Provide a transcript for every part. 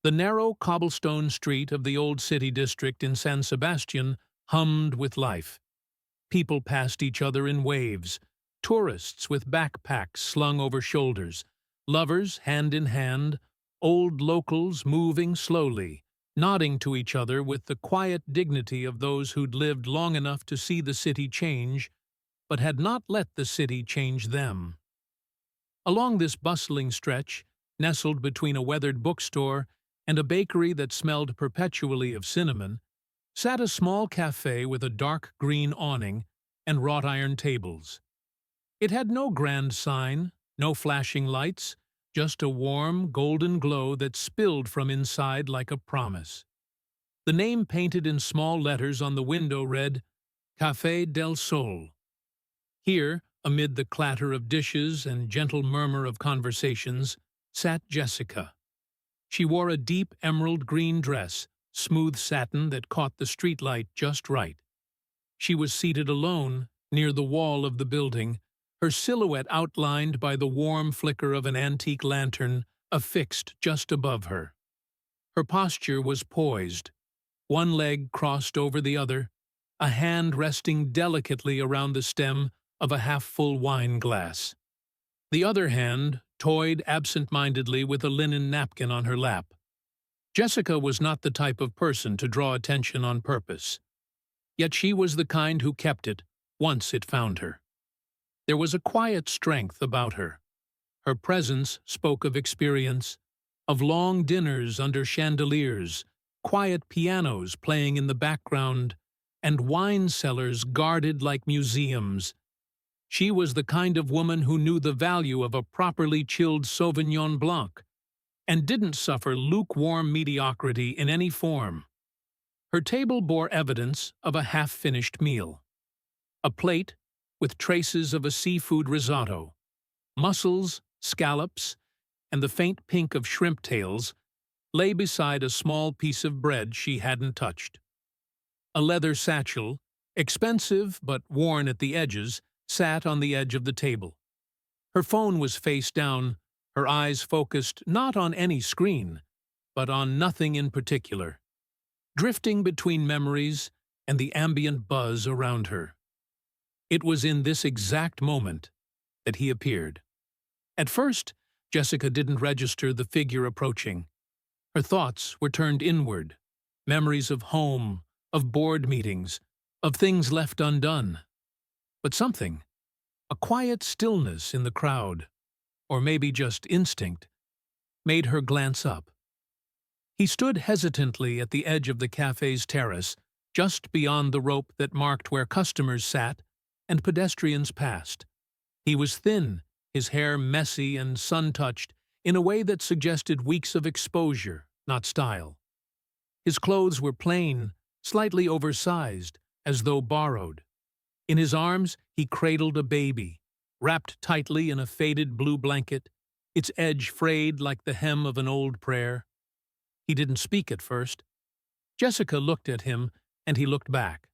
The narrow cobblestone street of the old city district in San Sebastián hummed with life. People passed each other in waves, tourists with backpacks slung over shoulders, lovers hand in hand, old locals moving slowly, nodding to each other with the quiet dignity of those who'd lived long enough to see the city change, but had not let the city change them. Along this bustling stretch, nestled between a weathered bookstore and a bakery that smelled perpetually of cinnamon, sat a small cafe with a dark green awning and wrought iron tables. It had no grand sign, no flashing lights, just a warm, golden glow that spilled from inside like a promise. The name painted in small letters on the window read, Café del Sol. Here, amid the clatter of dishes and gentle murmur of conversations, sat Jessica. She wore a deep emerald green dress, smooth satin that caught the streetlight just right. She was seated alone, near the wall of the building, her silhouette outlined by the warm flicker of an antique lantern affixed just above her. Her posture was poised, one leg crossed over the other, a hand resting delicately around the stem of a half-full wine glass. The other hand toyed absent-mindedly with a linen napkin on her lap. Jessica was not the type of person to draw attention on purpose. Yet she was the kind who kept it once it found her. There was a quiet strength about her. Her presence spoke of experience, of long dinners under chandeliers, quiet pianos playing in the background, and wine cellars guarded like museums. She was the kind of woman who knew the value of a properly chilled Sauvignon Blanc, and didn't suffer lukewarm mediocrity in any form. Her table bore evidence of a half-finished meal. A plate with traces of a seafood risotto, mussels, scallops, and the faint pink of shrimp tails lay beside a small piece of bread she hadn't touched. A leather satchel, expensive but worn at the edges, sat on the edge of the table. Her phone was face down, her eyes focused not on any screen, but on nothing in particular, drifting between memories and the ambient buzz around her. It was in this exact moment that he appeared. At first, Jessica didn't register the figure approaching. Her thoughts were turned inward, memories of home, of board meetings, of things left undone. But something, a quiet stillness in the crowd, or maybe just instinct, made her glance up. He stood hesitantly at the edge of the cafe's terrace, just beyond the rope that marked where customers sat and pedestrians passed. He was thin, his hair messy and sun-touched, in a way that suggested weeks of exposure, not style. His clothes were plain, slightly oversized, as though borrowed. In his arms, he cradled a baby, wrapped tightly in a faded blue blanket, its edge frayed like the hem of an old prayer. He didn't speak at first. Jessica looked at him, and he looked back.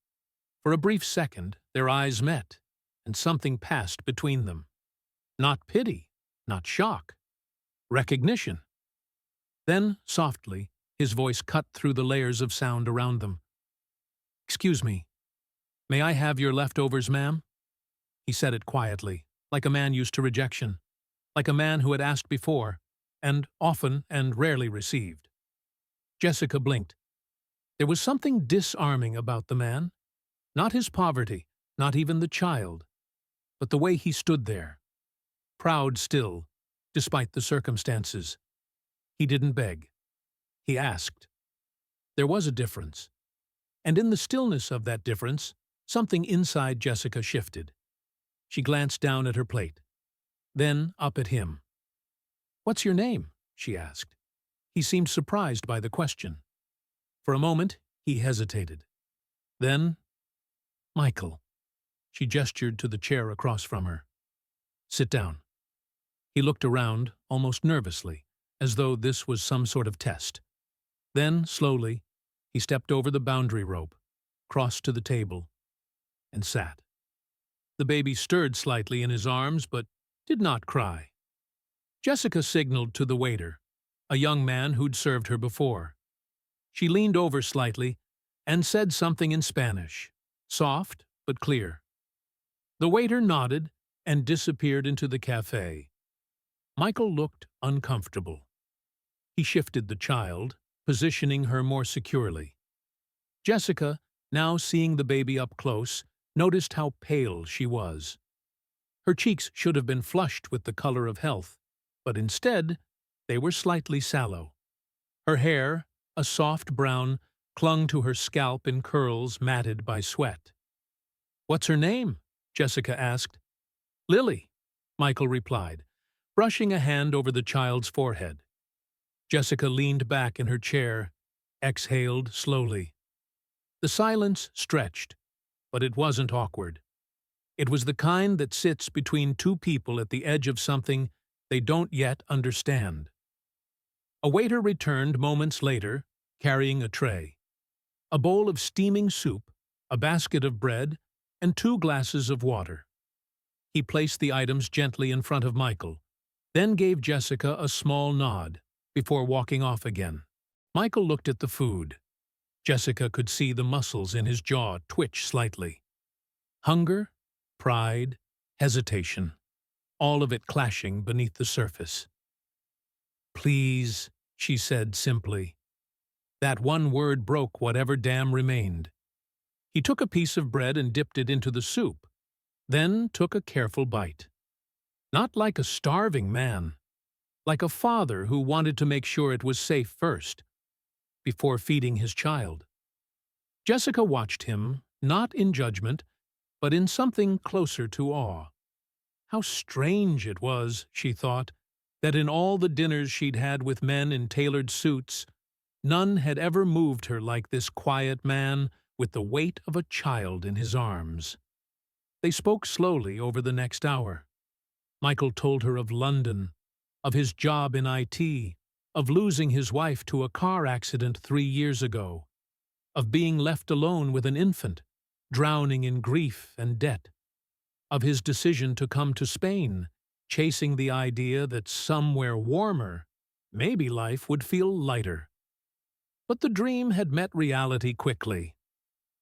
For a brief second, their eyes met, and something passed between them. Not pity, not shock. Recognition. Then, softly, his voice cut through the layers of sound around them. "Excuse me. May I have your leftovers, ma'am?" He said it quietly, like a man used to rejection, like a man who had asked before, and often and rarely received. Jessica blinked. There was something disarming about the man. Not his poverty, not even the child, but the way he stood there, proud still, despite the circumstances. He didn't beg. He asked. There was a difference. And in the stillness of that difference, something inside Jessica shifted. She glanced down at her plate, then up at him. "What's your name?" she asked. He seemed surprised by the question. For a moment, he hesitated. Then, "Michael." She gestured to the chair across from her. "Sit down." He looked around, almost nervously, as though this was some sort of test. Then, slowly, he stepped over the boundary rope, crossed to the table, and sat. The baby stirred slightly in his arms, but did not cry. Jessica signaled to the waiter. a young man who'd served her before. She leaned over slightly and said something in Spanish, soft but clear. The waiter nodded and disappeared into the cafe. Michael looked uncomfortable. He shifted the child, positioning her more securely. Jessica, now seeing the baby up close, noticed how pale she was. Her cheeks should have been flushed with the color of health, but instead, they were slightly sallow. Her hair, a soft brown, clung to her scalp in curls matted by sweat. "What's her name?" Jessica asked. "Lily," Michael replied, brushing a hand over the child's forehead. Jessica leaned back in her chair, exhaled slowly. The silence stretched, but it wasn't awkward. It was the kind that sits between two people at the edge of something they don't yet understand. A waiter returned moments later, carrying a tray. A bowl of steaming soup, a basket of bread, and 2 glasses of water. He placed the items gently in front of Michael, then gave Jessica a small nod before walking off again. Michael looked at the food. Jessica could see the muscles in his jaw twitch slightly. Hunger, pride, hesitation, all of it clashing beneath the surface. "Please," she said simply. That one word broke whatever dam remained. He took a piece of bread and dipped it into the soup, then took a careful bite. Not like a starving man, like a father who wanted to make sure it was safe first, before feeding his child. Jessica watched him, not in judgment, but in something closer to awe. How strange it was, she thought, that in all the dinners she'd had with men in tailored suits, none had ever moved her like this quiet man with the weight of a child in his arms. They spoke slowly over the next hour. Michael told her of London, of his job in IT, of losing his wife to a car accident 3 years ago, of being left alone with an infant, drowning in grief and debt, of his decision to come to Spain, chasing the idea that somewhere warmer, maybe life would feel lighter. But the dream had met reality quickly.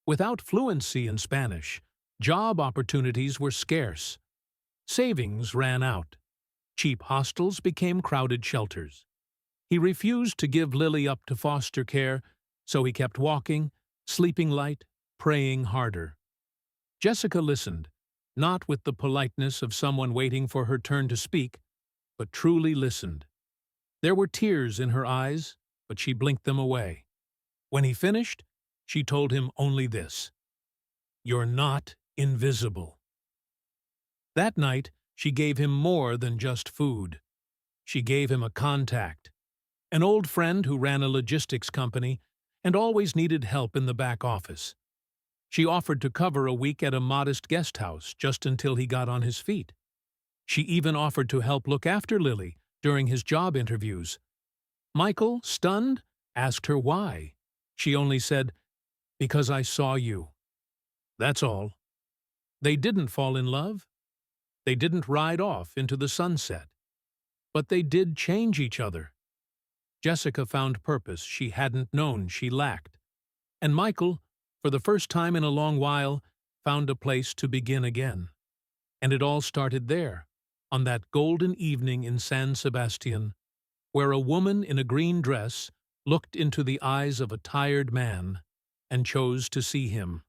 Without fluency in Spanish, job opportunities were scarce. Savings ran out. Cheap hostels became crowded shelters. He refused to give Lily up to foster care, so he kept walking, sleeping light, praying harder. Jessica listened, not with the politeness of someone waiting for her turn to speak, but truly listened. There were tears in her eyes, but she blinked them away. When he finished, she told him only this: "You're not invisible." That night, she gave him more than just food. She gave him a contact, an old friend who ran a logistics company and always needed help in the back office. She offered to cover a week at a modest guest house just until he got on his feet. She even offered to help look after Lily during his job interviews. Michael, stunned, asked her why. She only said, "Because I saw you." That's all. They didn't fall in love. They didn't ride off into the sunset. But they did change each other. Jessica found purpose she hadn't known she lacked. And Michael, for the first time in a long while, found a place to begin again. And it all started there, on that golden evening in San Sebastián, where a woman in a green dress looked into the eyes of a tired man and chose to see him.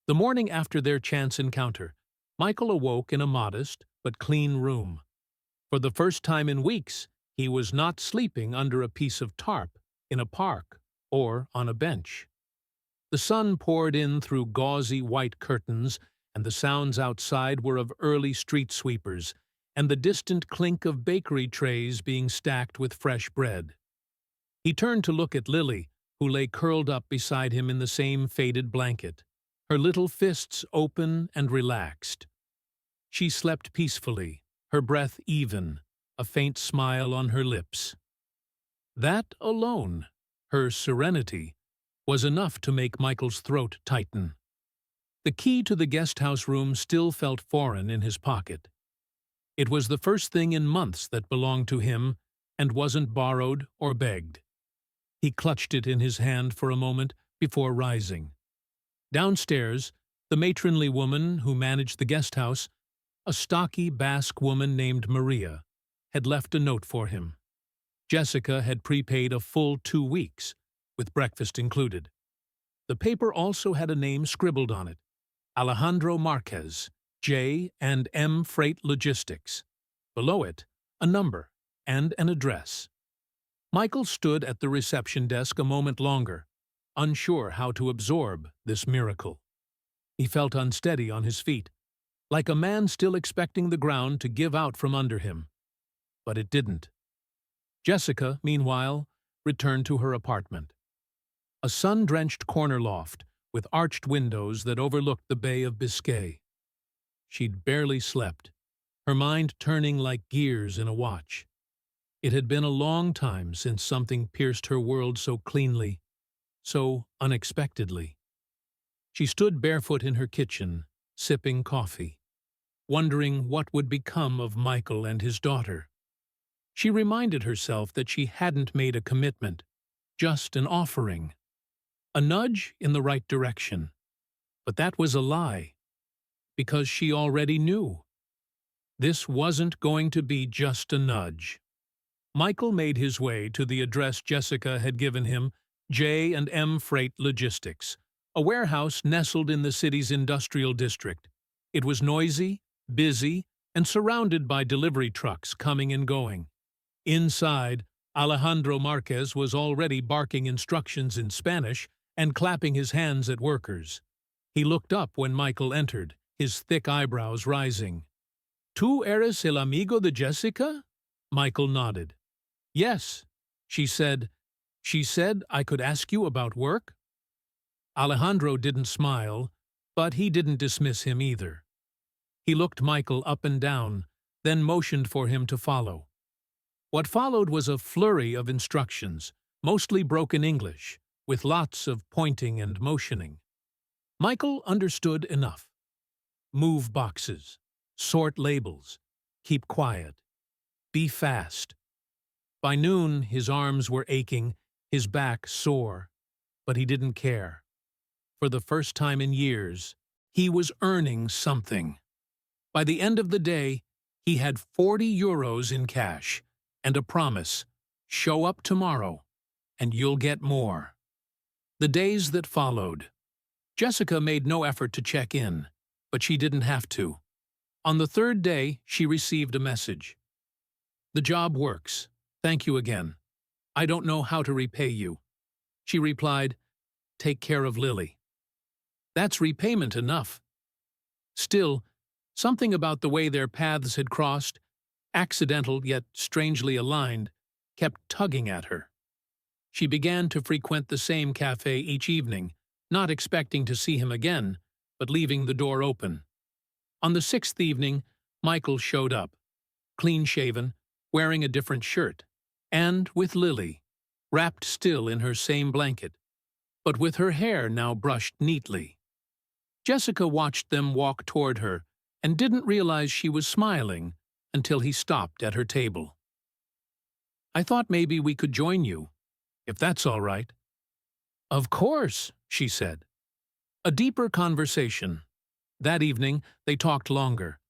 The morning after their chance encounter, Michael awoke in a modest but clean room. For the first time in weeks, he was not sleeping under a piece of tarp, in a park, or on a bench. The sun poured in through gauzy white curtains, and the sounds outside were of early street sweepers and the distant clink of bakery trays being stacked with fresh bread. He turned to look at Lily, who lay curled up beside him in the same faded blanket, her little fists open and relaxed. She slept peacefully, her breath even, a faint smile on her lips. That alone, her serenity, was enough to make Michael's throat tighten. The key to the guest house room still felt foreign in his pocket. It was the first thing in months that belonged to him, and wasn't borrowed or begged. He clutched it in his hand for a moment before rising. Downstairs, the matronly woman who managed the guest house, a stocky Basque woman named Maria, had left a note for him. Jessica had prepaid a full 2 weeks, with breakfast included. The paper also had a name scribbled on it: Alejandro Marquez, J and M Freight Logistics. Below it, a number and an address. Michael stood at the reception desk a moment longer, unsure how to absorb this miracle. He felt unsteady on his feet, like a man still expecting the ground to give out from under him. But it didn't. Jessica, meanwhile, returned to her apartment. A sun-drenched corner loft with arched windows that overlooked the Bay of Biscay. She'd barely slept, her mind turning like gears in a watch. It had been a long time since something pierced her world so cleanly, so unexpectedly. She stood barefoot in her kitchen, sipping coffee, wondering what would become of Michael and his daughter. She reminded herself that she hadn't made a commitment, just an offering. A nudge in the right direction. But that was a lie, because she already knew. This wasn't going to be just a nudge. Michael made his way to the address Jessica had given him, J and M Freight Logistics, a warehouse nestled in the city's industrial district. It was noisy, busy, and surrounded by delivery trucks coming and going. Inside, Alejandro Marquez was already barking instructions in Spanish and clapping his hands at workers. He looked up when Michael entered, his thick eyebrows rising. "Tú eres el amigo de Jessica?" Michael nodded. "Yes," she said. "She said I could ask you about work?" Alejandro didn't smile, but he didn't dismiss him either. He looked Michael up and down, then motioned for him to follow. What followed was a flurry of instructions, mostly broken English, with lots of pointing and motioning. Michael understood enough. Move boxes, sort labels, keep quiet, be fast. By noon, his arms were aching, his back sore, but he didn't care. For the first time in years, he was earning something. By the end of the day, he had 40 euros in cash and a promise: show up tomorrow, and you'll get more. The days that followed. Jessica made no effort to check in, but she didn't have to. On the third day, she received a message. "The job works. Thank you again. I don't know how to repay you." She replied, "Take care of Lily." That's repayment enough. Still, something about the way their paths had crossed, accidental yet strangely aligned, kept tugging at her. She began to frequent the same cafe each evening, not expecting to see him again, but leaving the door open. On the 6th evening, Michael showed up, clean-shaven, wearing a different shirt, and with Lily, wrapped still in her same blanket, but with her hair now brushed neatly. Jessica watched them walk toward her and didn't realize she was smiling until he stopped at her table. "I thought maybe we could join you, if that's all right." "Of course," she said. A deeper conversation. That evening, they talked longer.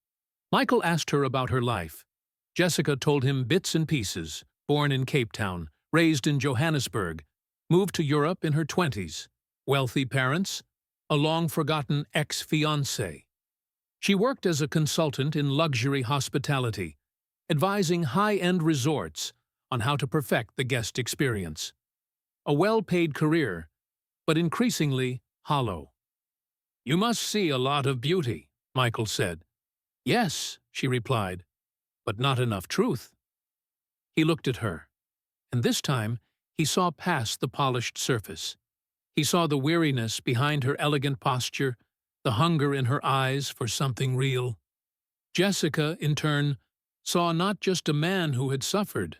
Michael asked her about her life. Jessica told him bits and pieces: born in Cape Town, raised in Johannesburg, moved to Europe in her 20s, wealthy parents, a long-forgotten ex-fiancé. She worked as a consultant in luxury hospitality, advising high-end resorts on how to perfect the guest experience. A well-paid career, but increasingly hollow. "You must see a lot of beauty," Michael said. "Yes," she replied, "but not enough truth." He looked at her, and this time he saw past the polished surface. He saw the weariness behind her elegant posture, the hunger in her eyes for something real. Jessica, in turn, saw not just a man who had suffered,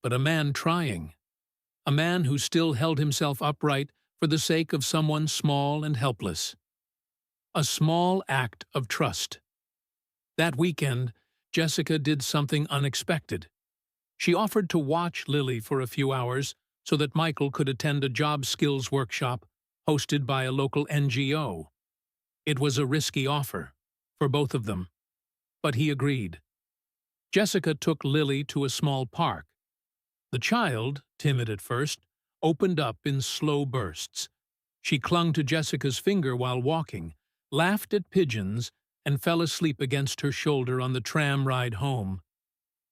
but a man trying. A man who still held himself upright for the sake of someone small and helpless. A small act of trust. That weekend, Jessica did something unexpected. She offered to watch Lily for a few hours so that Michael could attend a job skills workshop hosted by a local NGO. It was a risky offer for both of them, but he agreed. Jessica took Lily to a small park. The child, timid at first, opened up in slow bursts. She clung to Jessica's finger while walking, laughed at pigeons, and fell asleep against her shoulder on the tram ride home.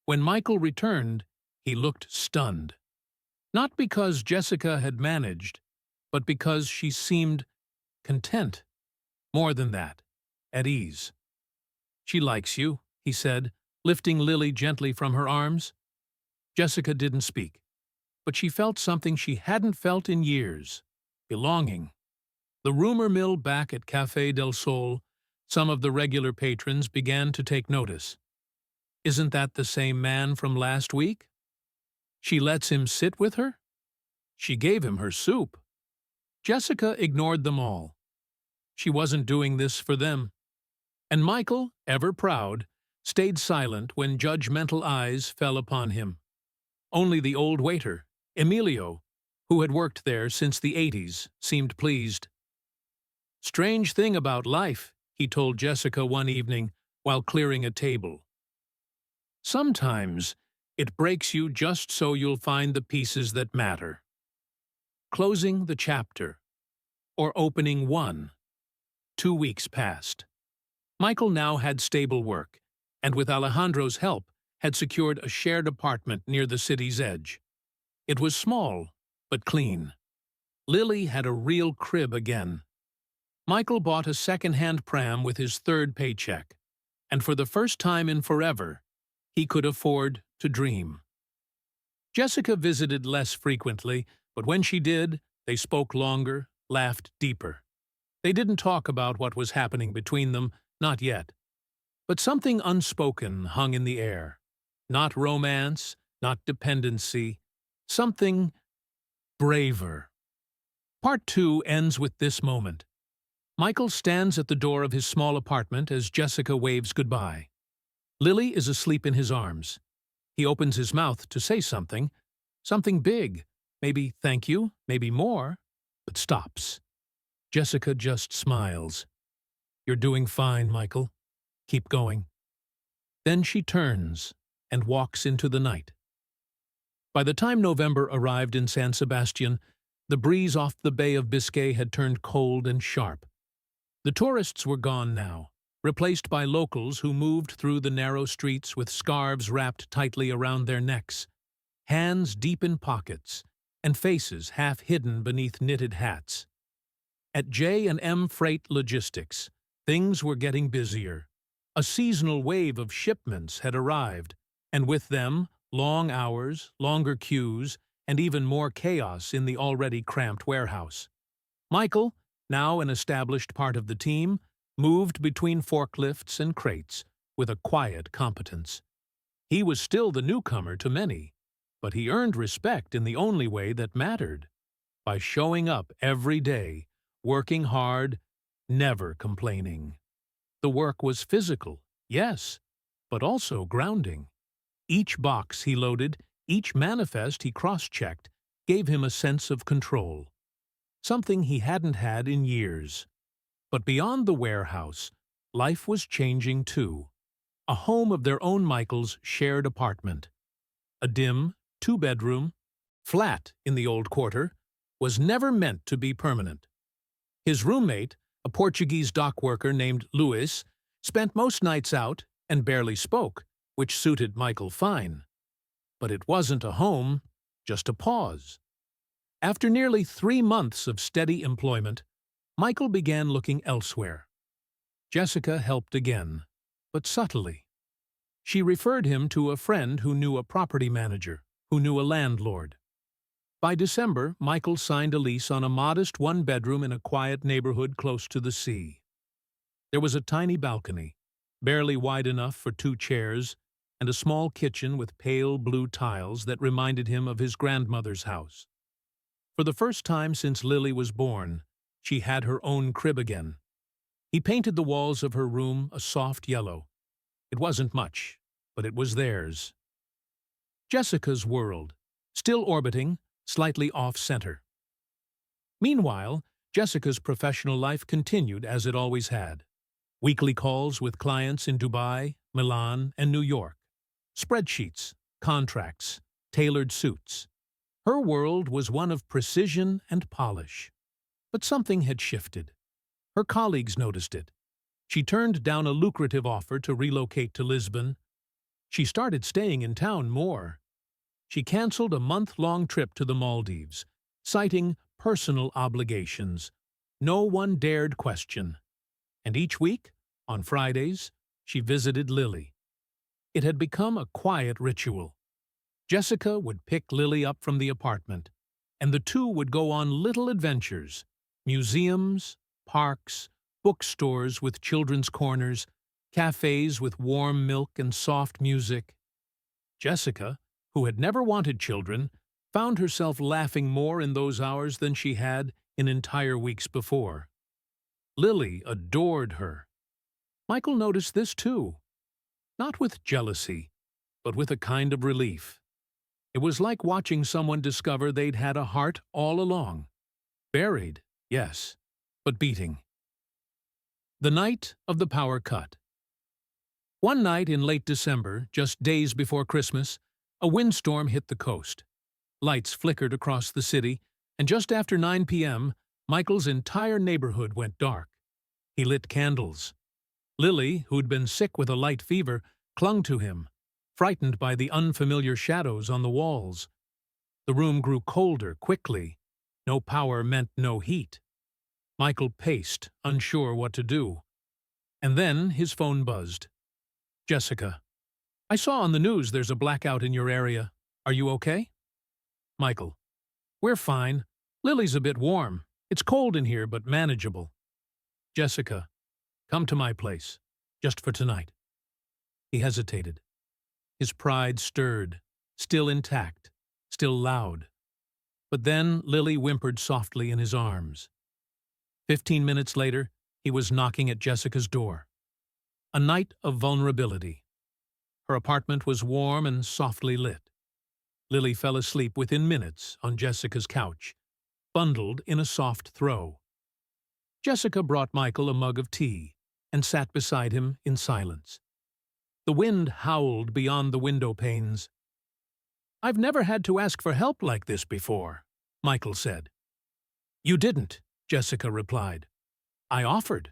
When Michael returned, he looked stunned. Not because Jessica had managed, but because she seemed content. More than that, at ease. "She likes you," he said, lifting Lily gently from her arms. Jessica didn't speak, but she felt something she hadn't felt in years: belonging. The rumor mill back at Café del Sol, some of the regular patrons began to take notice. "Isn't that the same man from last week? She lets him sit with her? She gave him her soup." Jessica ignored them all. She wasn't doing this for them. And Michael, ever proud, stayed silent when judgmental eyes fell upon him. Only the old waiter, Emilio, who had worked there since the 80s, seemed pleased. "Strange thing about life," he told Jessica one evening while clearing a table. "Sometimes it breaks you just so you'll find the pieces that matter." Closing the chapter, or opening one. 2 weeks passed. Michael now had stable work, and with Alejandro's help, had secured a shared apartment near the city's edge. It was small, but clean. Lily had a real crib again. Michael bought a second-hand pram with his third paycheck, and for the first time in forever, he could afford to dream. Jessica visited less frequently, but when she did, they spoke longer, laughed deeper. They didn't talk about what was happening between them, not yet. But something unspoken hung in the air. Not romance, not dependency, something braver. Part 2 ends with this moment. Michael stands at the door of his small apartment as Jessica waves goodbye. Lily is asleep in his arms. He opens his mouth to say something big, maybe thank you, maybe more, but stops. Jessica just smiles. "You're doing fine, Michael. Keep going." Then she turns and walks into the night. By the time November arrived in San Sebastián, the breeze off the Bay of Biscay had turned cold and sharp. The tourists were gone now, replaced by locals who moved through the narrow streets with scarves wrapped tightly around their necks, hands deep in pockets, and faces half hidden beneath knitted hats. At J&M Freight Logistics, things were getting busier. A seasonal wave of shipments had arrived, and with them, long hours, longer queues, and even more chaos in the already cramped warehouse. Michael, now an established part of the team, moved between forklifts and crates with a quiet competence. He was still the newcomer to many, but he earned respect in the only way that mattered: by showing up every day, working hard, never complaining. The work was physical, yes, but also grounding. Each box he loaded, each manifest he cross-checked, gave him a sense of control. Something he hadn't had in years. But beyond the warehouse, life was changing too. A home of their own Michael's shared apartment. A dim, 2-bedroom, flat in the old quarter, was never meant to be permanent. His roommate, a Portuguese dock worker named Luis, spent most nights out and barely spoke, which suited Michael fine. But it wasn't a home, just a pause. After nearly 3 months of steady employment, Michael began looking elsewhere. Jessica helped again, but subtly. She referred him to a friend who knew a property manager, who knew a landlord. By December, Michael signed a lease on a modest 1-bedroom in a quiet neighborhood close to the sea. There was a tiny balcony, barely wide enough for 2 chairs, and a small kitchen with pale blue tiles that reminded him of his grandmother's house. For the first time since Lily was born, she had her own crib again. He painted the walls of her room a soft yellow. It wasn't much, but it was theirs. Jessica's world, still orbiting, slightly off-center. Meanwhile, Jessica's professional life continued as it always had. Weekly calls with clients in Dubai, Milan, and New York. Spreadsheets, contracts, tailored suits. Her world was one of precision and polish. But something had shifted. Her colleagues noticed it. She turned down a lucrative offer to relocate to Lisbon. She started staying in town more. She canceled a month-long trip to the Maldives, citing personal obligations. No one dared question. And each week, on Fridays, she visited Lily. It had become a quiet ritual. Jessica would pick Lily up from the apartment, and the two would go on little adventures, museums, parks, bookstores with children's corners, cafes with warm milk and soft music. Jessica, who had never wanted children, found herself laughing more in those hours than she had in entire weeks before. Lily adored her. Michael noticed this too, not with jealousy, but with a kind of relief. It was like watching someone discover they'd had a heart all along. Buried, yes, but beating. The night of the power cut. One night in late December, just days before Christmas, a windstorm hit the coast. Lights flickered across the city, and just after 9 p.m., Michael's entire neighborhood went dark. He lit candles. Lily, who'd been sick with a light fever, clung to him, frightened by the unfamiliar shadows on the walls. The room grew colder quickly. No power meant no heat. Michael paced, unsure what to do. And then his phone buzzed. Jessica, I saw on the news there's a blackout in your area. Are you okay? Michael, we're fine. Lily's a bit warm. It's cold in here, but manageable. Jessica, come to my place, just for tonight. He hesitated. His pride stirred, still intact, still loud. But then Lily whimpered softly in his arms. 15 minutes later, he was knocking at Jessica's door. A night of vulnerability. Her apartment was warm and softly lit. Lily fell asleep within minutes on Jessica's couch, bundled in a soft throw. Jessica brought Michael a mug of tea and sat beside him in silence. The wind howled beyond the window panes. I've never had to ask for help like this before, Michael said. You didn't, Jessica replied. I offered.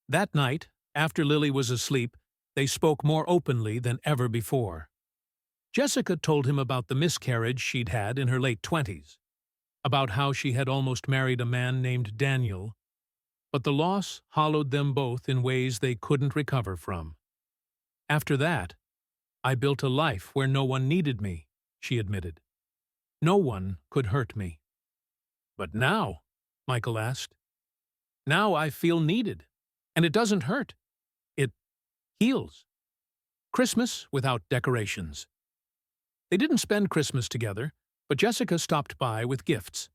That night, after Lily was asleep, they spoke more openly than ever before. Jessica told him about the miscarriage she'd had in her late 20s, about how she had almost married a man named Daniel, but the loss hollowed them both in ways they couldn't recover from. After that, I built a life where no one needed me, she admitted. No one could hurt me. But now, Michael asked, now I feel needed, and it doesn't hurt. It heals. Christmas without decorations. They didn't spend Christmas together, but Jessica stopped by with gifts.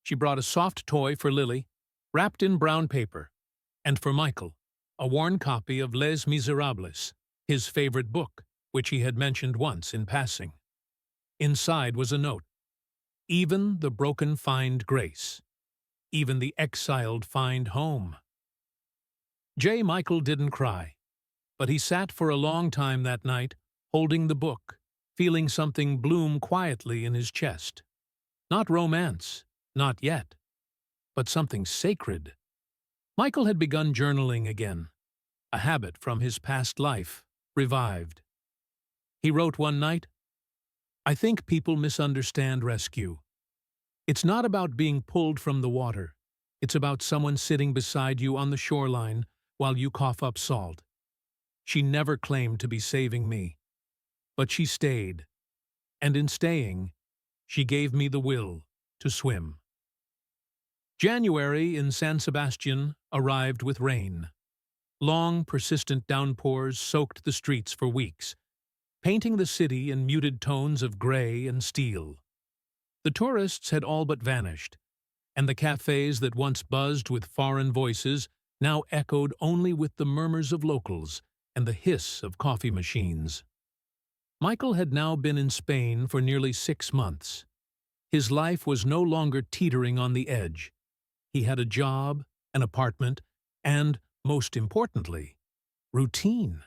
She brought a soft toy for Lily, wrapped in brown paper, and for Michael, a worn copy of Les Miserables, his favorite book, which he had mentioned once in passing. Inside was a note. Even the broken find grace. Even the exiled find home. Michael didn't cry, but he sat for a long time that night, holding the book, feeling something bloom quietly in his chest. Not romance, not yet, but something sacred. Michael had begun journaling again, a habit from his past life, revived. He wrote one night, I think people misunderstand rescue. It's not about being pulled from the water. It's about someone sitting beside you on the shoreline while you cough up salt. She never claimed to be saving me, but she stayed, and in staying, she gave me the will to swim. January in San Sebastián arrived with rain. Long, persistent downpours soaked the streets for weeks, painting the city in muted tones of gray and steel. The tourists had all but vanished, and the cafes that once buzzed with foreign voices now echoed only with the murmurs of locals and the hiss of coffee machines. Michael had now been in Spain for nearly 6 months. His life was no longer teetering on the edge. He had a job, an apartment, and, most importantly, routine.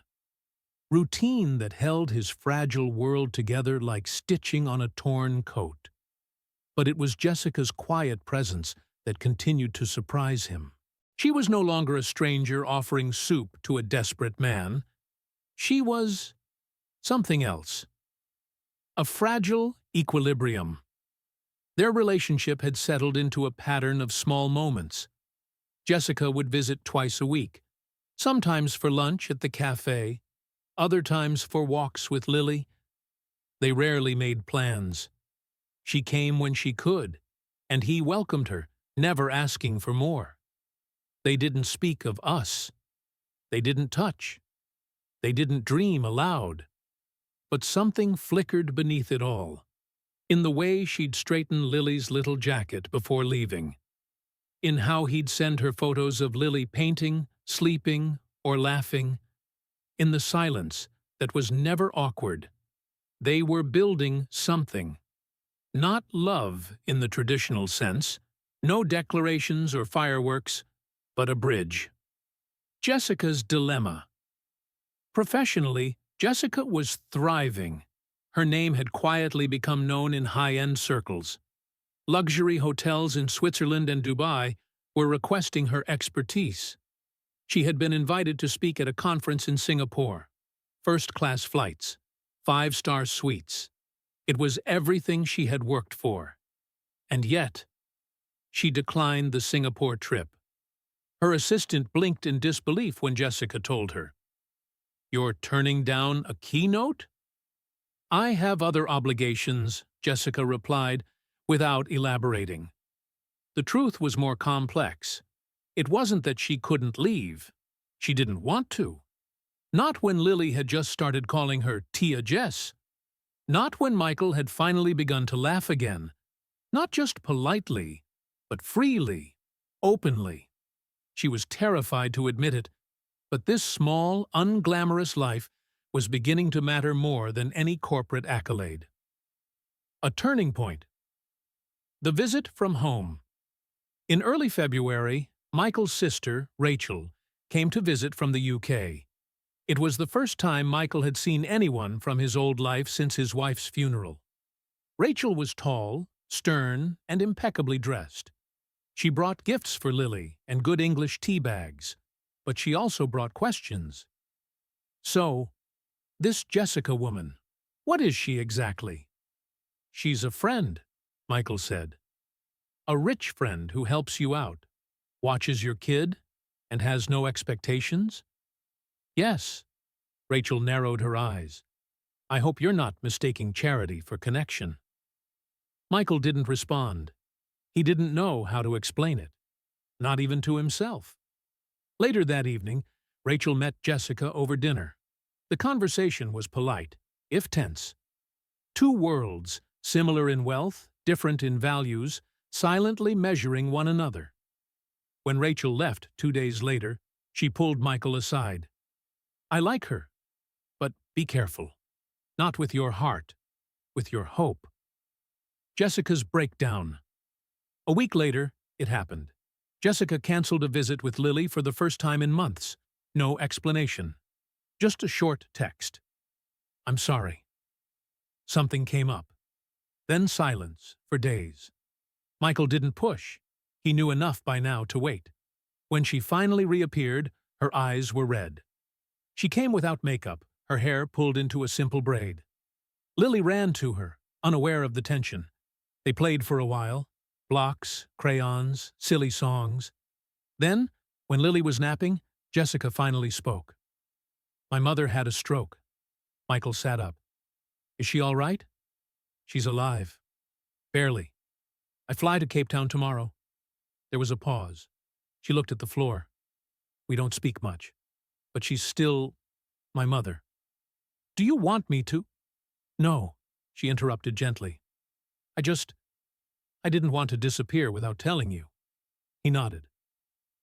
Routine that held his fragile world together like stitching on a torn coat. But it was Jessica's quiet presence that continued to surprise him. She was no longer a stranger offering soup to a desperate man. She was something else. A fragile equilibrium. Their relationship had settled into a pattern of small moments. Jessica would visit twice a week, sometimes for lunch at the cafe, other times for walks with Lily. They rarely made plans. She came when she could, and he welcomed her, never asking for more. They didn't speak of us. They didn't touch. They didn't dream aloud. But something flickered beneath it all, in the way she'd straighten Lily's little jacket before leaving, in how he'd send her photos of Lily painting, sleeping, or laughing, in the silence that was never awkward. They were building something. Not love in the traditional sense, no declarations or fireworks, but a bridge. Jessica's dilemma. Professionally, Jessica was thriving. Her name had quietly become known in high-end circles. Luxury hotels in Switzerland and Dubai were requesting her expertise. She had been invited to speak at a conference in Singapore. First-class flights, 5-star suites. It was everything she had worked for. And yet, she declined the Singapore trip. Her assistant blinked in disbelief when Jessica told her, "You're turning down a keynote?" "I have other obligations," Jessica replied, without elaborating. The truth was more complex. It wasn't that she couldn't leave. She didn't want to. Not when Lily had just started calling her Tia Jess. Not when Michael had finally begun to laugh again. Not just politely, but freely, openly. She was terrified to admit it, but this small, unglamorous life was beginning to matter more than any corporate accolade. A turning point. The visit from home. In early February, Michael's sister, Rachel, came to visit from the UK. It was the first time Michael had seen anyone from his old life since his wife's funeral. Rachel was tall, stern, and impeccably dressed. She brought gifts for Lily and good English tea bags, but she also brought questions. "So, this Jessica woman, what is she exactly?" "She's a friend," Michael said. "A rich friend who helps you out, watches your kid, and has no expectations?" "Yes." Rachel narrowed her eyes. "I hope you're not mistaking charity for connection." Michael didn't respond. He didn't know how to explain it, not even to himself. Later that evening, Rachel met Jessica over dinner. The conversation was polite, if tense. Two worlds, similar in wealth, different in values, silently measuring one another. When Rachel left 2 days later, she pulled Michael aside. "I like her, but be careful. Not with your heart, with your hope." Jessica's breakdown. A week later, it happened. Jessica canceled a visit with Lily for the first time in months. No explanation. Just a short text. "I'm sorry." Something came up. Then silence for days. Michael didn't push. He knew enough by now to wait. When she finally reappeared, her eyes were red. She came without makeup, her hair pulled into a simple braid. Lily ran to her, unaware of the tension. They played for a while. Blocks, crayons, silly songs. Then, when Lily was napping, Jessica finally spoke. "My mother had a stroke." Michael sat up. "Is she all right?" "She's alive. Barely. I fly to Cape Town tomorrow." There was a pause. She looked at the floor. "We don't speak much. But she's still my mother." "Do you want me to?" "No," she interrupted gently. I didn't want to disappear without telling you." He nodded.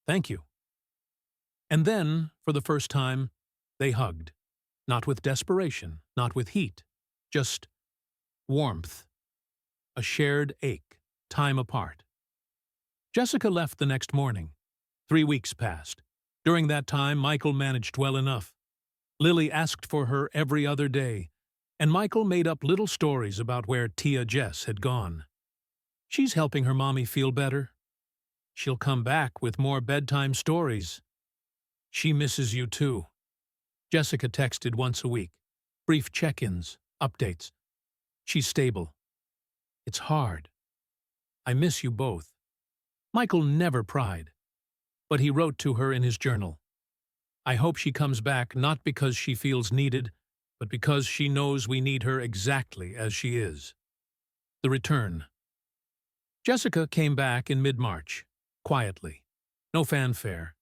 "Thank you." And then, for the first time, they hugged. Not with desperation, not with heat, just warmth, a shared ache, time apart. Jessica left the next morning. 3 weeks passed. During that time, Michael managed well enough. Lily asked for her every other day, and Michael made up little stories about where Tia Jess had gone. She's helping her mommy feel better. She'll come back with more bedtime stories. She misses you too. Jessica texted once a week. Brief check-ins, updates. She's stable. It's hard. I miss you both. Michael never pried, but he wrote to her in his journal. I hope she comes back not because she feels needed, but because she knows we need her exactly as she is. The return. Jessica came back in mid-March, quietly. No fanfare.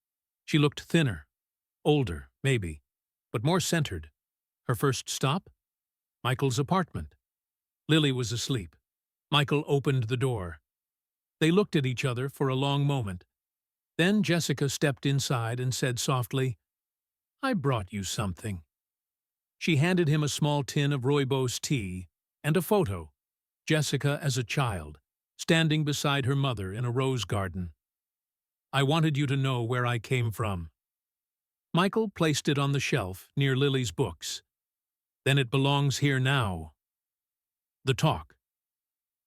She looked thinner, older, maybe, but more centered. Her first stop? Michael's apartment. Lily was asleep. Michael opened the door. They looked at each other for a long moment. Then Jessica stepped inside and said softly, I brought you something. She handed him a small tin of rooibos tea and a photo, Jessica as a child, standing beside her mother in a rose garden. I wanted you to know where I came from. Michael placed it on the shelf near Lily's books. Then it belongs here now. The talk.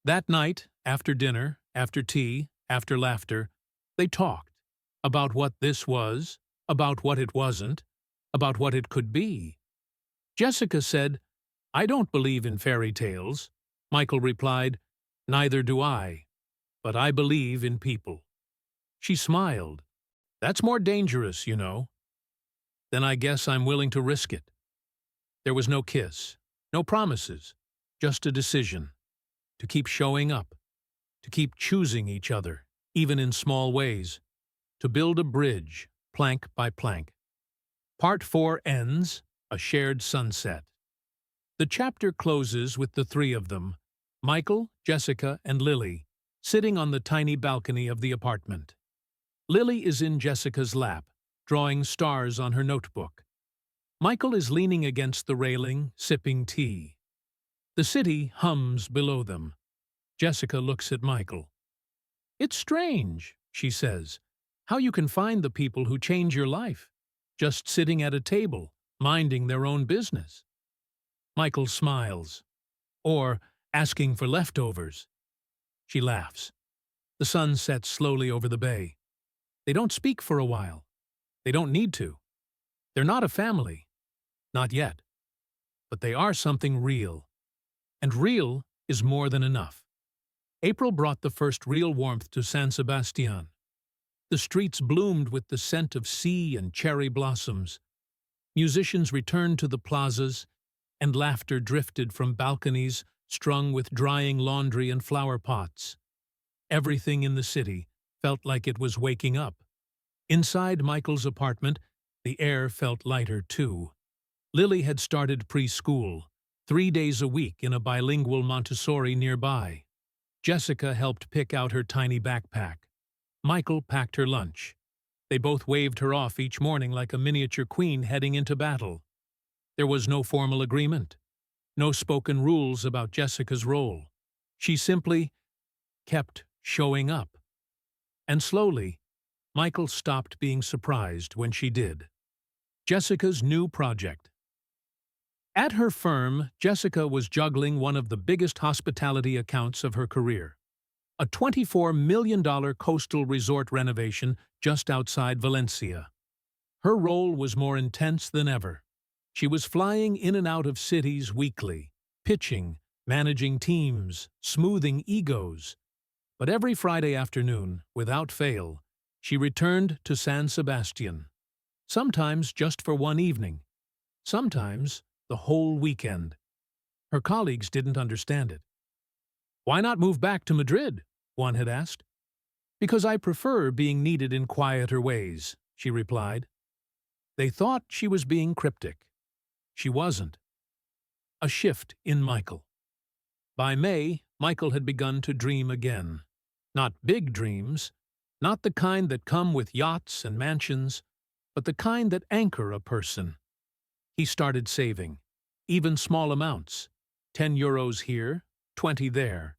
That night, after dinner, after tea, after laughter, they talked about what this was, about what it wasn't, about what it could be. Jessica said, I don't believe in fairy tales. Michael replied, neither do I, but I believe in people. She smiled. That's more dangerous, you know. Then I guess I'm willing to risk it. There was no kiss, no promises, just a decision. To keep showing up, to keep choosing each other, even in small ways, to build a bridge, plank by plank. Part 4 ends, a shared sunset. The chapter closes with the three of them, Michael, Jessica, and Lily, sitting on the tiny balcony of the apartment. Lily is in Jessica's lap, drawing stars on her notebook. Michael is leaning against the railing, sipping tea. The city hums below them. Jessica looks at Michael. It's strange, she says, how you can find the people who change your life, just sitting at a table, minding their own business. Michael smiles. Or asking for leftovers. She laughs. The sun sets slowly over the bay. They don't speak for a while. They don't need to. They're not a family. Not yet. But they are something real. And real is more than enough. April brought the first real warmth to San Sebastián. The streets bloomed with the scent of sea and cherry blossoms. Musicians returned to the plazas, and laughter drifted from balconies strung with drying laundry and flower pots. Everything in the city felt like it was waking up. Inside Michael's apartment, the air felt lighter too. Lily had started preschool, 3 days a week in a bilingual Montessori nearby. Jessica helped pick out her tiny backpack. Michael packed her lunch. They both waved her off each morning like a miniature queen heading into battle. There was no formal agreement, no spoken rules about Jessica's role. She simply kept showing up. And slowly, Michael stopped being surprised when she did. Jessica's new project. At her firm, Jessica was juggling one of the biggest hospitality accounts of her career. A $24 million coastal resort renovation just outside Valencia. Her role was more intense than ever. She was flying in and out of cities weekly, pitching, managing teams, smoothing egos. But every Friday afternoon, without fail, she returned to San Sebastián. Sometimes just for one evening. Sometimes the whole weekend. Her colleagues didn't understand it. Why not move back to Madrid? One had asked. Because I prefer being needed in quieter ways, she replied. They thought she was being cryptic. She wasn't. A shift in Michael. By May, Michael had begun to dream again. Not big dreams, not the kind that come with yachts and mansions, but the kind that anchor a person. He started saving, even small amounts, €10 here, 20 there.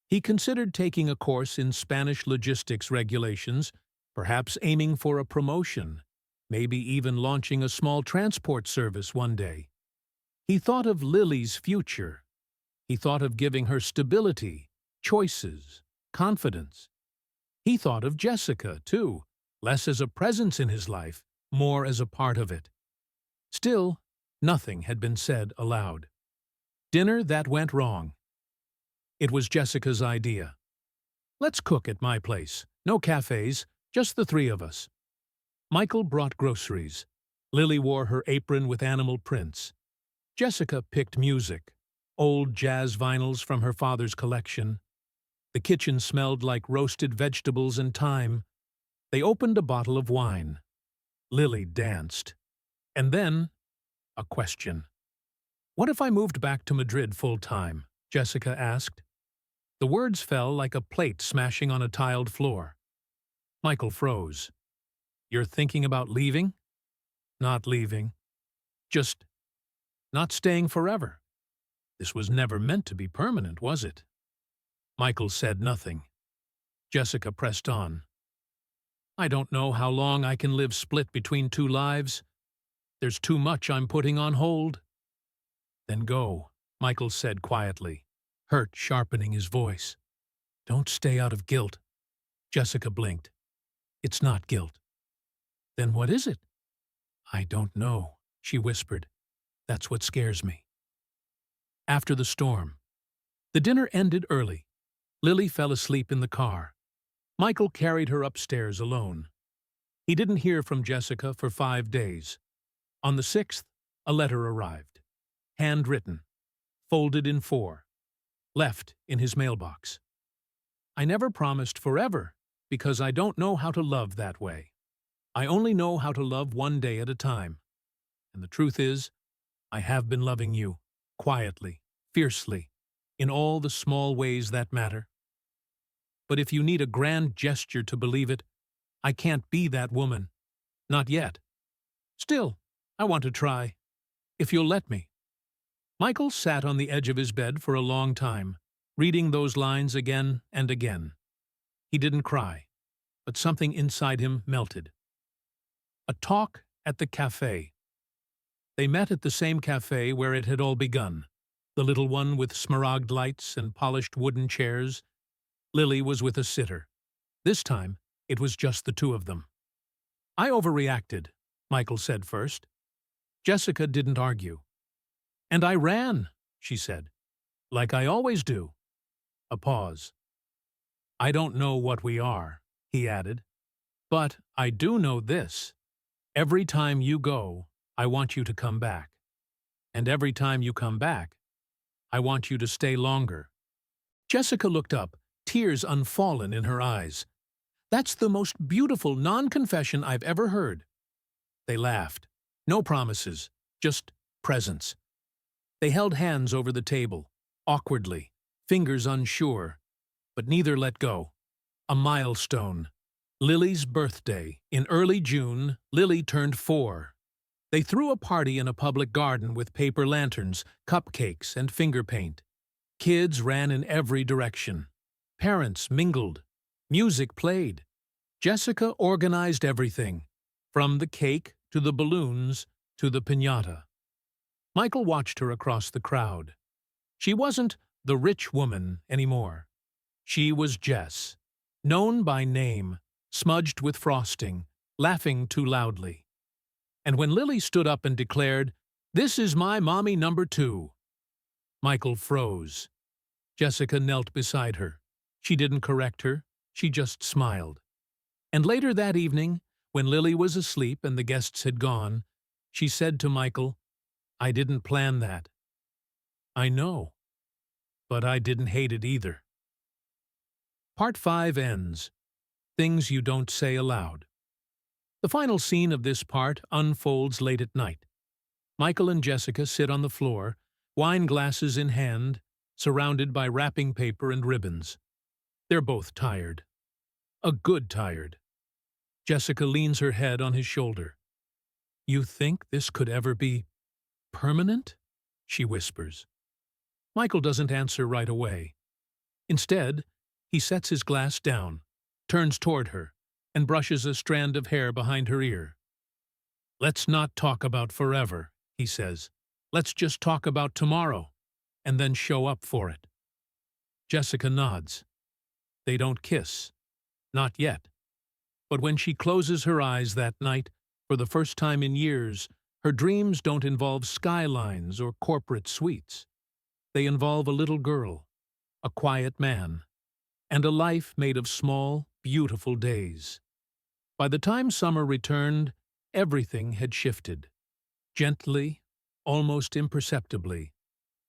He considered taking a course in Spanish logistics regulations, perhaps aiming for a promotion, maybe even launching a small transport service one day. He thought of Lily's future. He thought of giving her stability, choices, confidence. He thought of Jessica, too, less as a presence in his life, more as a part of it. Still, nothing had been said aloud. Dinner that went wrong. It was Jessica's idea. Let's cook at my place. No cafes, just the three of us. Michael brought groceries. Lily wore her apron with animal prints. Jessica picked music, old jazz vinyls from her father's collection. The kitchen smelled like roasted vegetables and thyme. They opened a bottle of wine. Lily danced. And then, a question. "What if I moved back to Madrid full-time?" Jessica asked. The words fell like a plate smashing on a tiled floor. Michael froze. "You're thinking about leaving?" "Not leaving. Just not staying forever. This was never meant to be permanent, was it?" Michael said nothing. Jessica pressed on. "I don't know how long I can live split between two lives. There's too much I'm putting on hold." "Then go," Michael said quietly, hurt sharpening his voice. "Don't stay out of guilt." Jessica blinked. "It's not guilt." "Then what is it?" "I don't know," she whispered. "That's what scares me." After the storm. The dinner ended early. Lily fell asleep in the car. Michael carried her upstairs alone. He didn't hear from Jessica for 5 days. On the 6th, a letter arrived. Handwritten, folded in 4, left in his mailbox. "I never promised forever, because I don't know how to love that way. I only know how to love one day at a time. And the truth is, I have been loving you, quietly, fiercely, in all the small ways that matter. But if you need a grand gesture to believe it, I can't be that woman. Not yet. Still, I want to try, if you'll let me." Michael sat on the edge of his bed for a long time, reading those lines again and again. He didn't cry, but something inside him melted. A talk at the cafe. They met at the same cafe where it had all begun, the little one with smaragd lights and polished wooden chairs. Lily was with a sitter. This time, it was just the two of them. "I overreacted," Michael said first. Jessica didn't argue. "And I ran," she said, "like I always do." A pause. "I don't know what we are," he added, "but I do know this. Every time you go, I want you to come back. And every time you come back, I want you to stay longer." Jessica looked up, tears unfallen in her eyes. "That's the most beautiful non-confession I've ever heard." They laughed. No promises, just presence. They held hands over the table, awkwardly, fingers unsure, but neither let go. A milestone. Lily's birthday. In early June, Lily turned 4. They threw a party in a public garden with paper lanterns, cupcakes, and finger paint. Kids ran in every direction. Parents mingled. Music played. Jessica organized everything, from the cake to the balloons to the piñata. Michael watched her across the crowd. She wasn't the rich woman anymore. She was Jess, known by name, smudged with frosting, laughing too loudly. And when Lily stood up and declared, "This is my mommy number 2," Michael froze. Jessica knelt beside her. She didn't correct her, she just smiled. And later that evening, when Lily was asleep and the guests had gone, she said to Michael, "I didn't plan that." "I know, but I didn't hate it either." Part 5 ends. Things you don't say aloud. The final scene of this part unfolds late at night. Michael and Jessica sit on the floor, wine glasses in hand, surrounded by wrapping paper and ribbons. They're both tired. A good tired. Jessica leans her head on his shoulder. "You think this could ever be permanent?" she whispers. Michael doesn't answer right away. Instead, he sets his glass down, turns toward her, and brushes a strand of hair behind her ear. "Let's not talk about forever," he says. "Let's just talk about tomorrow, and then show up for it." Jessica nods. They don't kiss. Not yet. But when she closes her eyes that night, for the first time in years, her dreams don't involve skylines or corporate suites. They involve a little girl, a quiet man, and a life made of small, beautiful days. By the time summer returned, everything had shifted. Gently, almost imperceptibly,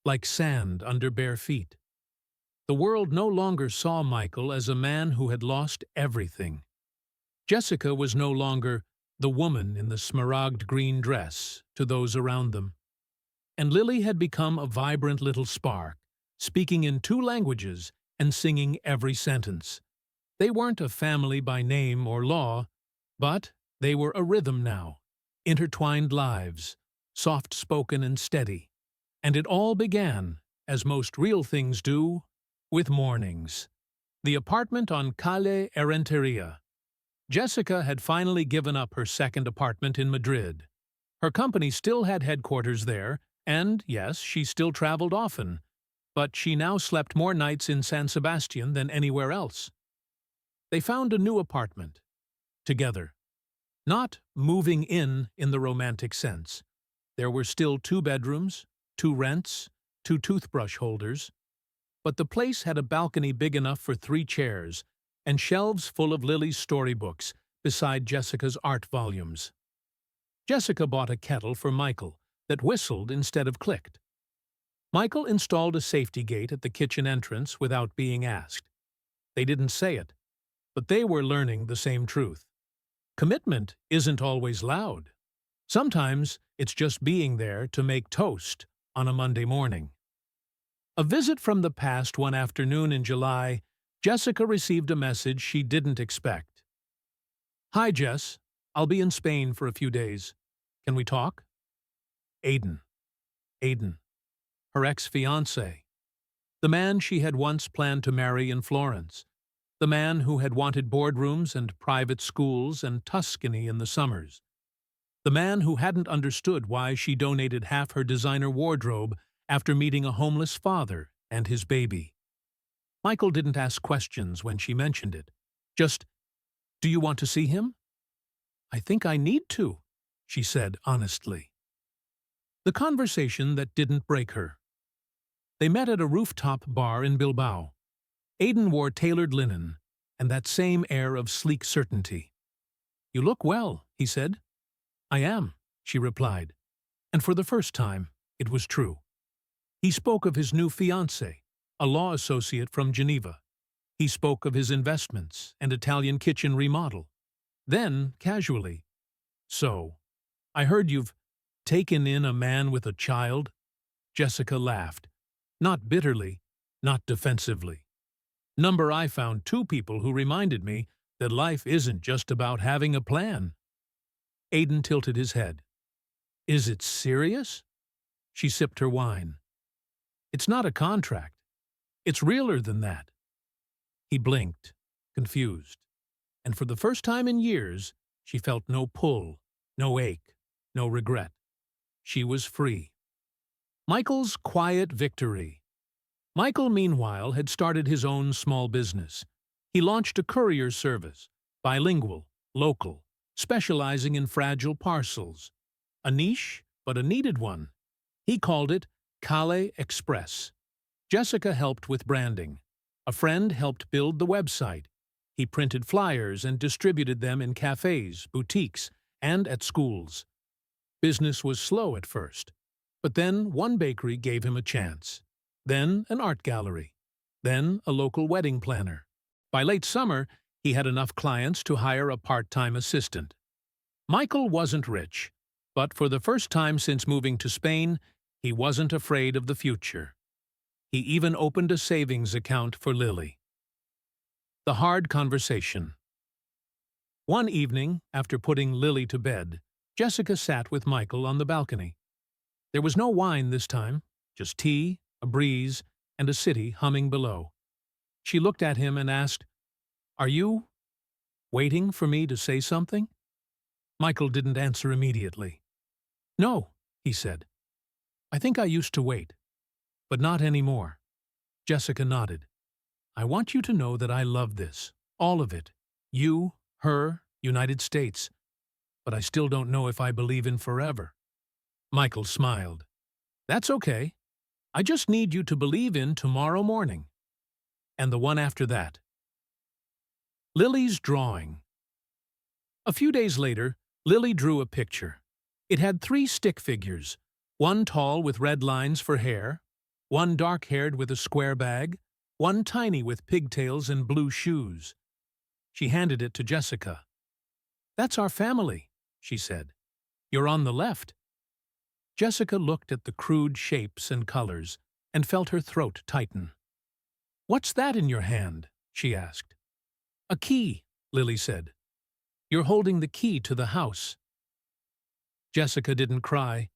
like sand under bare feet. The world no longer saw Michael as a man who had lost everything. Jessica was no longer the woman in the smaragd-green dress to those around them. And Lily had become a vibrant little spark, speaking in 2 languages and singing every sentence. They weren't a family by name or law, but they were a rhythm now, intertwined lives, soft-spoken and steady. And it all began, as most real things do, with mornings. The apartment on Calle Errenteria. Jessica had finally given up her second apartment in Madrid. Her company still had headquarters there, and, yes, she still traveled often, but she now slept more nights in San Sebastián than anywhere else. They found a new apartment, together. Not moving in the romantic sense. There were still 2 bedrooms, 2 rents, 2 toothbrush holders. But the place had a balcony big enough for 3 chairs, and shelves full of Lily's storybooks beside Jessica's art volumes. Jessica bought a kettle for Michael that whistled instead of clicked. Michael installed a safety gate at the kitchen entrance without being asked. They didn't say it, but they were learning the same truth. Commitment isn't always loud. Sometimes it's just being there to make toast on a Monday morning. A visit from the past one afternoon in July, Jessica received a message she didn't expect. "Hi, Jess. I'll be in Spain for a few days. Can we talk?" Aiden. Her ex-fiancé. The man she had once planned to marry in Florence. The man who had wanted boardrooms and private schools and Tuscany in the summers. The man who hadn't understood why she donated half her designer wardrobe after meeting a homeless father and his baby. Michael didn't ask questions when she mentioned it. Just, "Do you want to see him?" "I think I need to," she said honestly. The conversation that didn't break her. They met at a rooftop bar in Bilbao. Aiden wore tailored linen and that same air of sleek certainty. "You look well," he said. "I am," she replied. And for the first time, it was true. He spoke of his new fiancé, a law associate from Geneva. He spoke of his investments and Italian kitchen remodel. Then, casually, "So, I heard you've taken in a man with a child?" Jessica laughed. Not bitterly, not defensively. I found 2 people who reminded me that life isn't just about having a plan. Aiden tilted his head. "Is it serious?" She sipped her wine. "It's not a contract. It's realer than that." He blinked, confused. And for the first time in years, she felt no pull, no ache, no regret. She was free. Michael's quiet victory. Michael, meanwhile, had started his own small business. He launched a courier service, bilingual, local, specializing in fragile parcels. A niche, but a needed one. He called it Calle Express. Jessica helped with branding. A friend helped build the website. He printed flyers and distributed them in cafes, boutiques, and at schools. Business was slow at first, but then one bakery gave him a chance. Then an art gallery. Then a local wedding planner. By late summer, he had enough clients to hire a part-time assistant. Michael wasn't rich, but for the first time since moving to Spain, he wasn't afraid of the future. He even opened a savings account for Lily. The hard conversation. One evening, after putting Lily to bed, Jessica sat with Michael on the balcony. There was no wine this time, just tea, a a breeze, and a city humming below. She looked at him and asked, "Are you waiting for me to say something?" Michael didn't answer immediately. "No," he said. "I think I used to wait, but not anymore." Jessica nodded. "I want you to know that I love this, all of it. You, her, United States. But I still don't know if I believe in forever." Michael smiled. "That's okay. I just need you to believe in tomorrow morning. And the one after that." Lily's drawing. A few days later, Lily drew a picture. It had 3 stick figures, one tall with red lines for hair, one dark-haired with a square bag, one tiny with pigtails and blue shoes. She handed it to Jessica. "That's our family," she said. "You're on the left." Jessica looked at the crude shapes and colors and felt her throat tighten. "What's that in your hand?" she asked. "A key," Lily said. "You're holding the key to the house." Jessica didn't cry,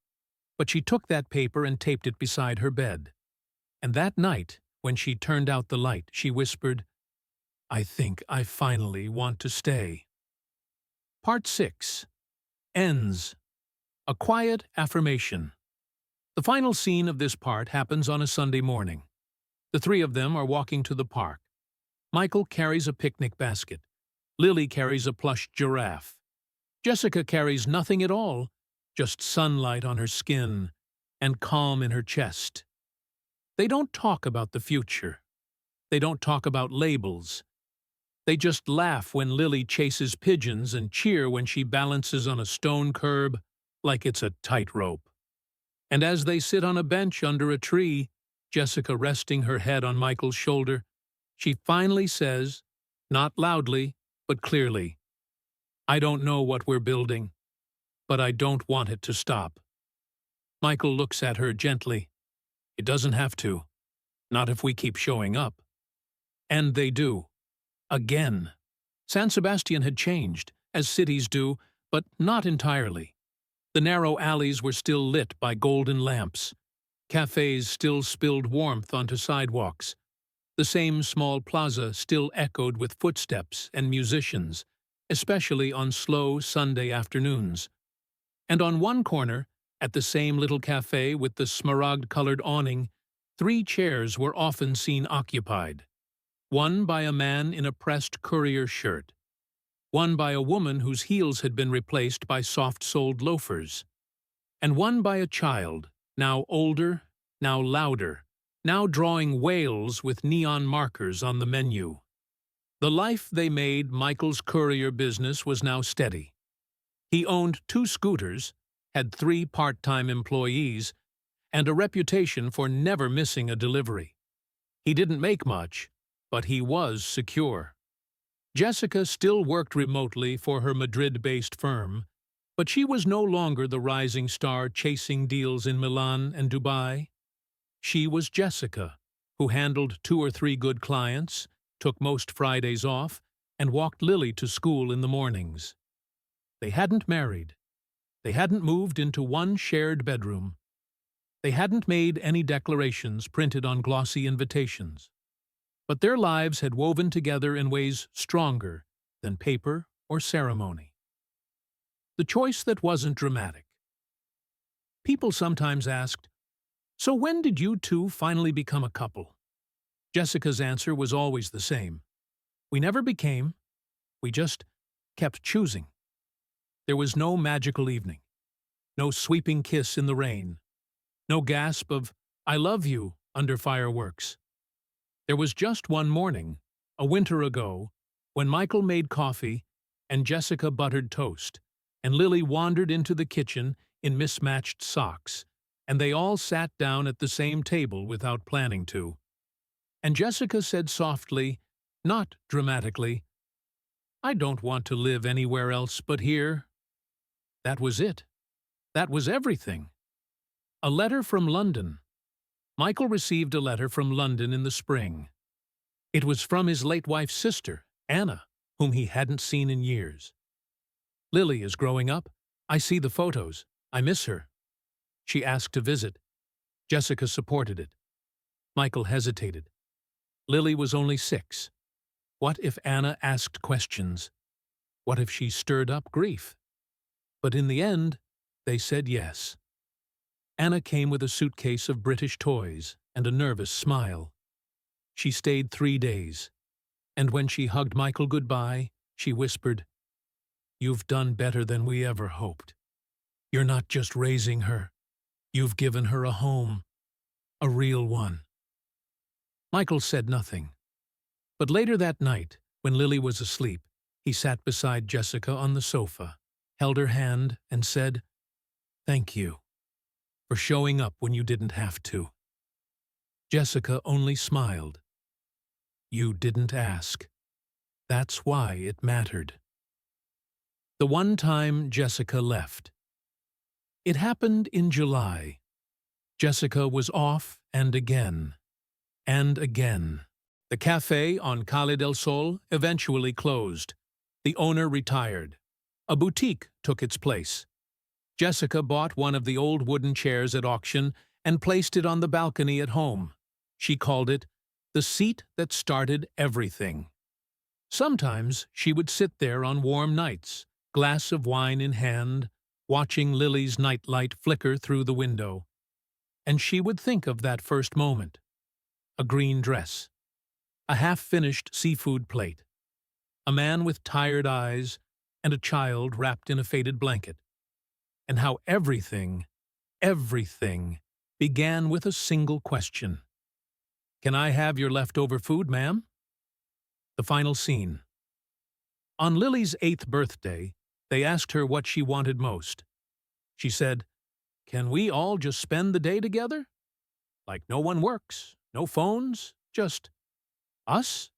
but she took that paper and taped it beside her bed. And that night, when she turned out the light, she whispered, "I think I finally want to stay." Part 6. Ends. A quiet affirmation. The final scene of this part happens on a Sunday morning. The 3 of them are walking to the park. Michael carries a picnic basket. Lily carries a plush giraffe. Jessica carries nothing at all, just sunlight on her skin and calm in her chest. They don't talk about the future. They don't talk about labels. They just laugh when Lily chases pigeons and cheer when she balances on a stone curb like it's a tightrope. And as they sit on a bench under a tree, Jessica resting her head on Michael's shoulder, she finally says, not loudly, but clearly, "I don't know what we're building, but I don't want it to stop." Michael looks at her gently. "It doesn't have to. Not if we keep showing up." And they do. Again. San Sebastián had changed, as cities do, but not entirely. The narrow alleys were still lit by golden lamps. Cafes still spilled warmth onto sidewalks. The same small plaza still echoed with footsteps and musicians, especially on slow Sunday afternoons. And on one corner, at the same little cafe with the smaragd-colored awning, 3 chairs were often seen occupied. One by a man in a pressed courier shirt. One by a woman whose heels had been replaced by soft-soled loafers. And one by a child, now older, now louder, now drawing whales with neon markers on the menu. The life they made Michael's courier business was now steady. He owned 2 scooters, had 3 part-time employees, and a reputation for never missing a delivery. He didn't make much, but he was secure. Jessica still worked remotely for her Madrid-based firm, but she was no longer the rising star chasing deals in Milan and Dubai. She was Jessica, who handled 2 or 3 good clients, took most Fridays off, and walked Lily to school in the mornings. They hadn't married. They hadn't moved into one shared bedroom. They hadn't made any declarations printed on glossy invitations. But their lives had woven together in ways stronger than paper or ceremony. The choice that wasn't dramatic. People sometimes asked, "So when did you 2 finally become a couple?" Jessica's answer was always the same. "We never became. We just kept choosing." There was no magical evening. No sweeping kiss in the rain. No gasp of, "I love you," under fireworks. There was just one morning, a winter ago, when Michael made coffee and Jessica buttered toast, and Lily wandered into the kitchen in mismatched socks, and they all sat down at the same table without planning to. And Jessica said softly, not dramatically, "I don't want to live anywhere else but here." That was it. That was everything. A letter from London. Michael received a letter from London in the spring. It was from his late wife's sister, Anna, whom he hadn't seen in years. "Lily is growing up. I see the photos. I miss her." She asked to visit. Jessica supported it. Michael hesitated. Lily was only 6. What if Anna asked questions? What if she stirred up grief? But in the end, they said yes. Anna came with a suitcase of British toys and a nervous smile. She stayed 3 days, and when she hugged Michael goodbye, she whispered, "You've done better than we ever hoped. You're not just raising her. You've given her a home, a real one." Michael said nothing. But later that night, when Lily was asleep, he sat beside Jessica on the sofa, held her hand, and said, "Thank you for showing up when you didn't have to." Jessica only smiled. "You didn't ask. That's why it mattered." The one time Jessica left. It happened in July. Jessica was off and again. And again. The cafe on Calle del Sol eventually closed. The owner retired. A boutique took its place. Jessica bought one of the old wooden chairs at auction and placed it on the balcony at home. She called it the seat that started everything. Sometimes she would sit there on warm nights, glass of wine in hand, watching Lily's nightlight flicker through the window. And she would think of that first moment. A green dress. A half-finished seafood plate. A man with tired eyes and a child wrapped in a faded blanket. And how everything began with a single question. "Can I have your leftover food, ma'am?" The final scene. On Lily's 8th birthday, they asked her what she wanted most. She said, "Can we all just spend the day together? Like no one works, no phones, just us?"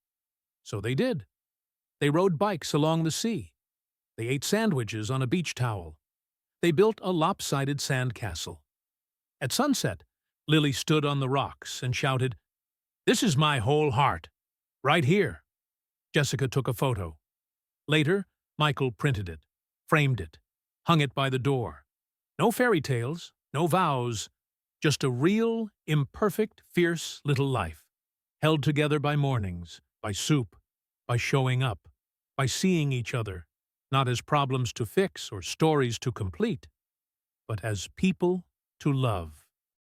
So they did. They rode bikes along the sea. They ate sandwiches on a beach towel. They built a lopsided sandcastle. At sunset, Lily stood on the rocks and shouted, "This is my whole heart, right here." Jessica took a photo. Later, Michael printed it, framed it, hung it by the door. No fairy tales, no vows, just a real, imperfect, fierce little life, held together by mornings, by soup, by showing up, by seeing each other, not as problems to fix or stories to complete, but as people to love.